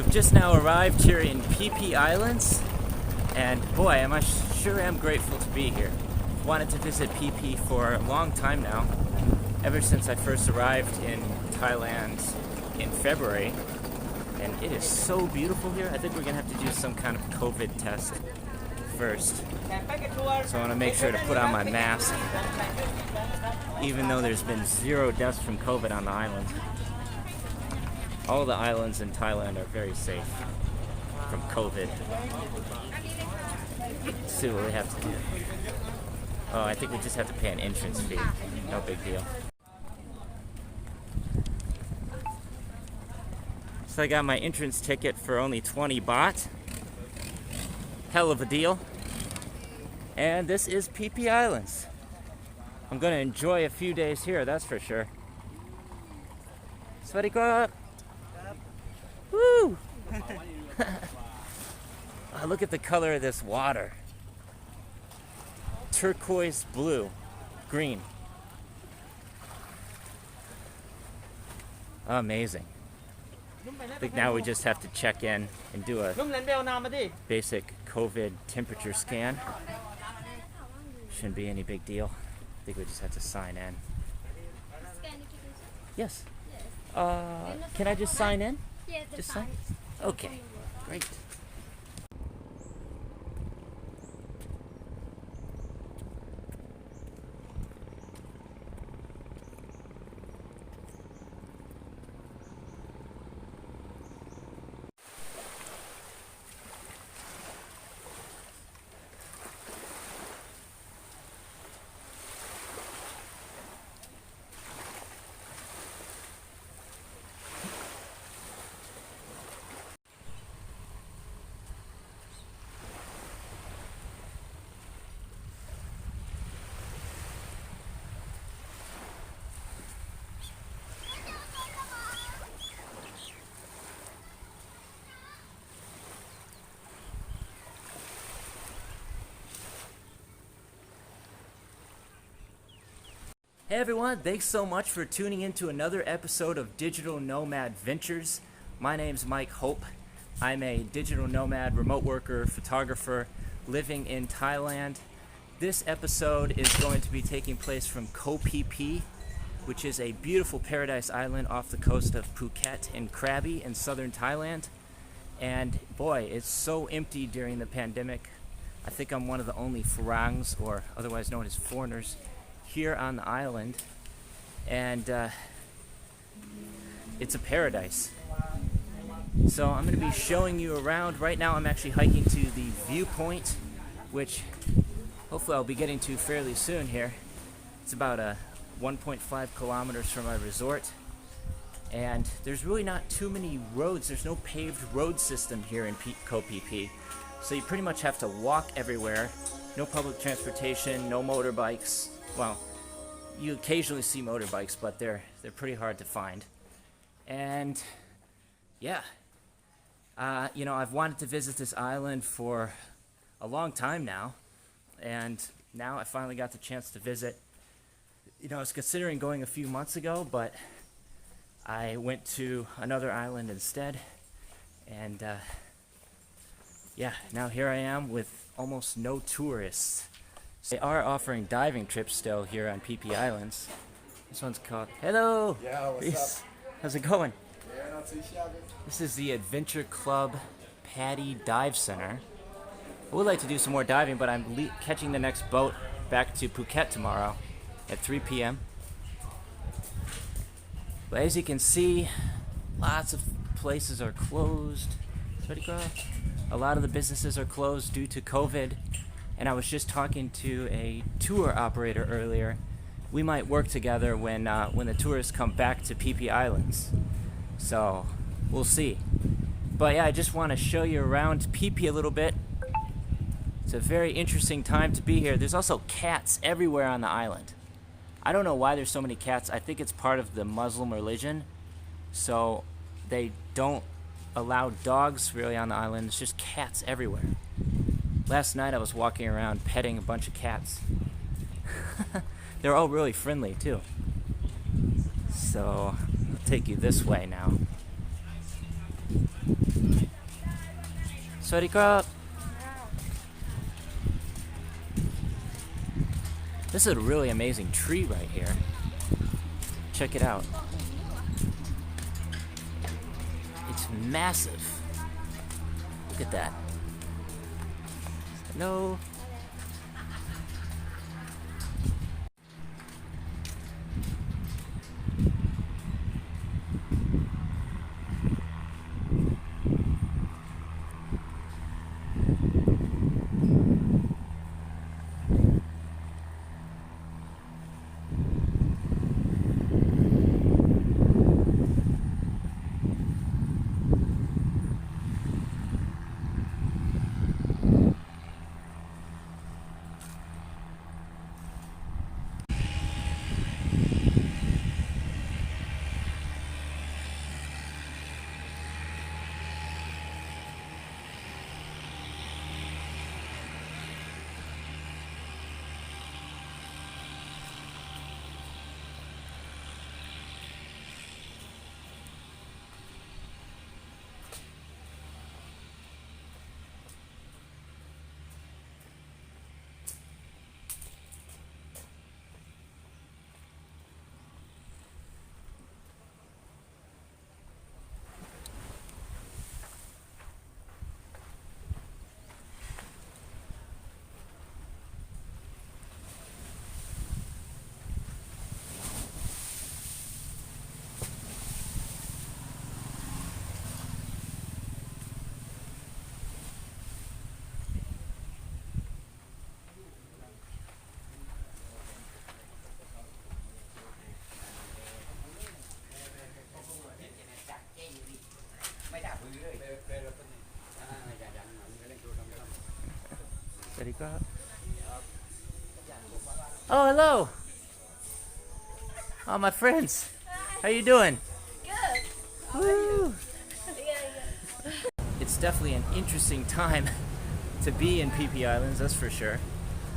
So we've just now arrived here in Phi Phi Islands, and boy, am I sure am grateful to be here. Wanted to visit Phi Phi for a long time now, ever since I first arrived in Thailand in February, and it is so beautiful here. I think we're gonna have to do some kind of COVID test first. So I want to make sure to put on my mask, even though there's been 0 deaths from COVID on the island. All the islands in Thailand are very safe from COVID. Let's see what we have to do. Oh, I think we just have to pay an entrance fee. No big deal. So I got my entrance ticket for only 20 baht. Hell of a deal. And this is Phi Phi Islands. I'm going to enjoy a few days here, that's for sure. Swadee. Woo! Oh, look at the color of this water. Turquoise blue, green. Amazing. I think now we just have to check in and do a basic COVID temperature scan. Shouldn't be any big deal. I think we just have to sign in. Yes. Can I just sign in? Yeah, just sign? Okay, great. Hey everyone, thanks so much for tuning in to another episode of Digital Nomad Ventures. My name's Mike Hope. I'm a digital nomad, remote worker, photographer living in Thailand. This episode is going to be taking place from Koh Phi Phi, which is a beautiful paradise island off the coast of Phuket and Krabi in southern Thailand. And boy, it's so empty during the pandemic. I think I'm one of the only Farangs, or otherwise known as foreigners, here on the island, and it's a paradise. So I'm going to be showing you around. Right now I'm actually hiking to the viewpoint, which hopefully I'll be getting to fairly soon here. It's about 1.5 kilometers from my resort, and there's really not too many roads. There's no paved road system here in Koh Phi Phi, so you pretty much have to walk everywhere. No public transportation, no motorbikes. Well, you occasionally see motorbikes, but they're pretty hard to find. And yeah, you know, I've wanted to visit this island for a long time now, and now I finally got the chance to visit. You know, I was considering going a few months ago, but I went to another island instead, and yeah, now here I am with almost no tourists. They are offering diving trips still here on Phi Phi Islands. This one's called... Hello! Yeah, what's up? How's it going? Yeah, not too shabby. This is the Adventure Club Paddy Dive Center. I would like to do some more diving, but I'm catching the next boat back to Phuket tomorrow at 3 p.m. But as you can see, lots of places are closed. A lot of the businesses are closed due to COVID. And I was just talking to a tour operator earlier. We might work together when the tourists come back to Phi Phi Islands. So we'll see. But yeah, I just want to show you around Phi Phi a little bit. It's a very interesting time to be here. There's also cats everywhere on the island. I don't know why there's so many cats. I think it's part of the Muslim religion. So they don't allow dogs really on the island. It's just cats everywhere. Last night I was walking around petting a bunch of cats. They're all really friendly too. So I'll take you this way now. Sawasdee krap. This is a really amazing tree right here. Check it out. It's massive. Look at that. No. Oh, hello. Oh, my friends. How you doing? Good. Woo. Yeah. It's definitely an interesting time to be in Phi Phi Islands, that's for sure.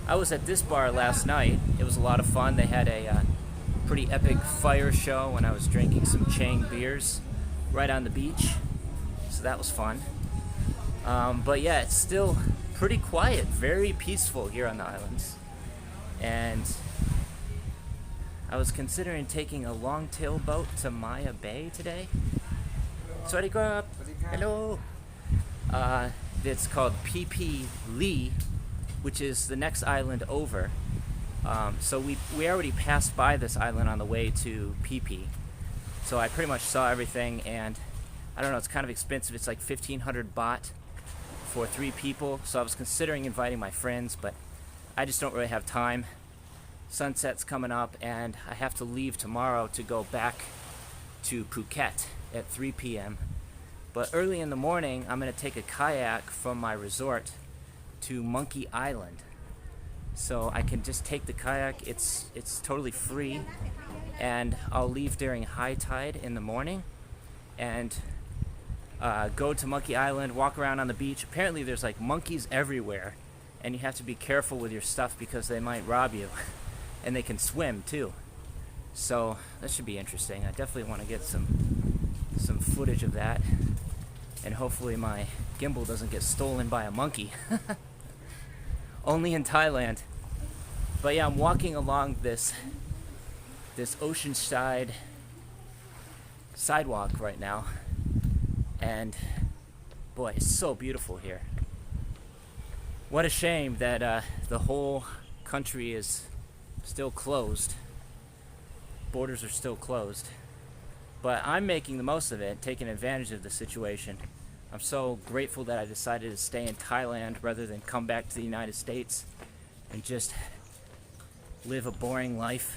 I was at this bar last night. It was a lot of fun. They had a pretty epic fire show when I was drinking some Chaweng beers right on the beach. So that was fun. But yeah, it's still pretty quiet, very peaceful here on the islands. And I was considering taking a long-tail boat to Maya Bay today. Sawasdee krap. Hello. It's called Phi Phi Lee, which is the next island over. So we already passed by this island on the way to Phi Phi. So I pretty much saw everything, and I don't know, it's kind of expensive. It's like 1,500 baht for 3 people. So I was considering inviting my friends, but I just don't really have time. Sunset's coming up, and I have to leave tomorrow to go back to Phuket at 3 p.m. But early in the morning, I'm going to take a kayak from my resort to Monkey Island. So I can just take the kayak. It's totally free, and I'll leave during high tide in the morning and go to Monkey Island, walk around on the beach. Apparently there's like monkeys everywhere, and you have to be careful with your stuff because they might rob you. And they can swim too. So that should be interesting. I definitely want to get some footage of that. And hopefully my gimbal doesn't get stolen by a monkey. Only in Thailand. But yeah, I'm walking along this oceanside sidewalk right now. And boy, it's so beautiful here. What a shame that the whole country is still closed. Borders are still closed. But I'm making the most of it, taking advantage of the situation. I'm so grateful that I decided to stay in Thailand rather than come back to the United States and just live a boring life.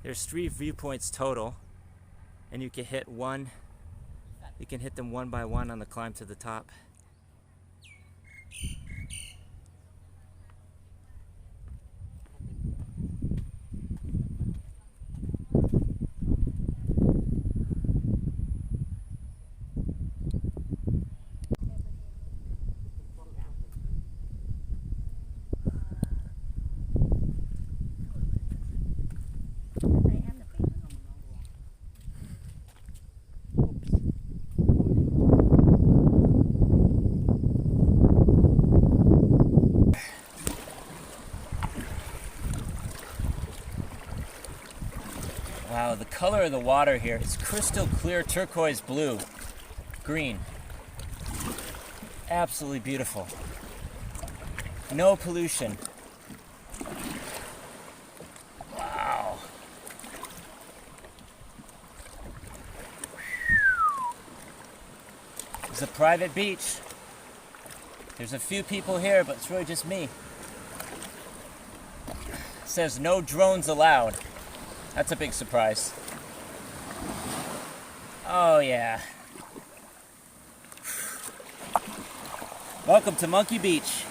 There's 3 viewpoints total, and you can hit them one by one on the climb to the top. color of the water here. It's crystal clear turquoise blue, green. Absolutely beautiful. No pollution. Wow. It's a private beach. There's a few people here, but it's really just me. It says no drones allowed. That's a big surprise. Oh yeah. Welcome to Monkey Beach.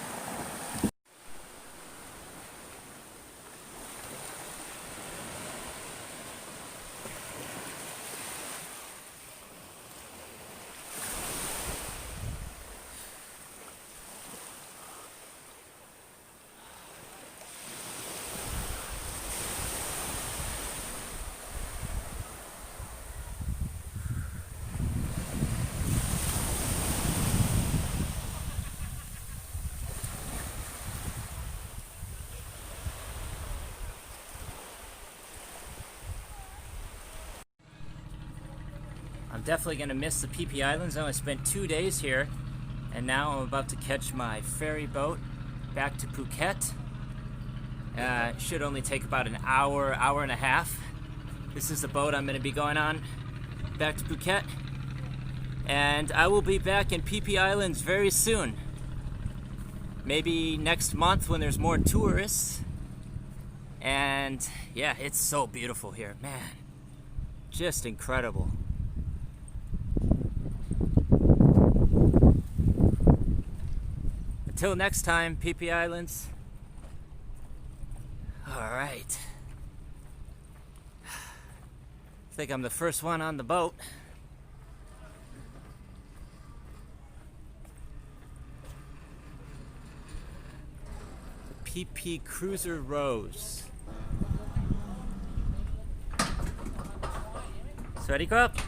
I'm definitely going to miss the Phi Phi Islands. I only spent 2 days here, and now I'm about to catch my ferry boat back to Phuket. It should only take about an hour, hour and a half. This is the boat I'm going to be going on back to Phuket. And I will be back in Phi Phi Islands very soon. Maybe next month when there's more tourists. And yeah, it's so beautiful here, man. Just incredible. Until next time, Phi Phi Islands. All right. I think I'm the first one on the boat. Phi Phi Cruiser Rose. Sawasdee krap.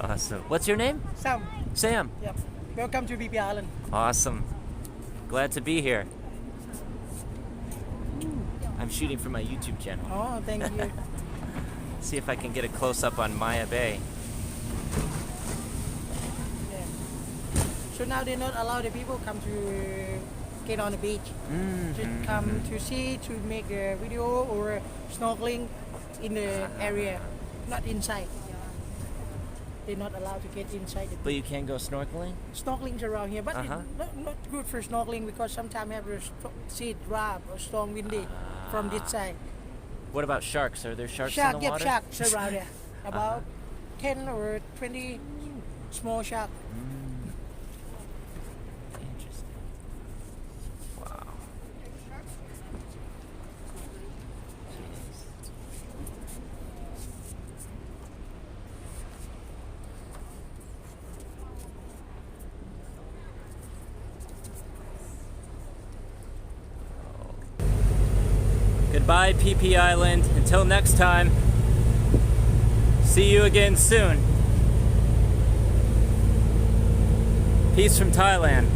Awesome. What's your name? Sam. Sam. Yep. Welcome to Phi Phi Island. Awesome. Glad to be here. I'm shooting for my YouTube channel. Oh, thank you. See if I can get a close-up on Maya Bay. Yeah. So now they're not allowed the people come to get on the beach. To come to see, to make a video or snorkeling in the area, not inside. They're not allowed to get inside the beach. But you can go snorkeling? Snorkeling's around here, but it's not good for snorkeling because sometimes you have to see drab or strong windy from this side. What about sharks? Are there sharks in Shark, the yep, water? sharks around there. About 10 or 20 small sharks. Interesting. Wow. Goodbye, Phi Phi Island. Until next time, see you again soon. Peace from Thailand.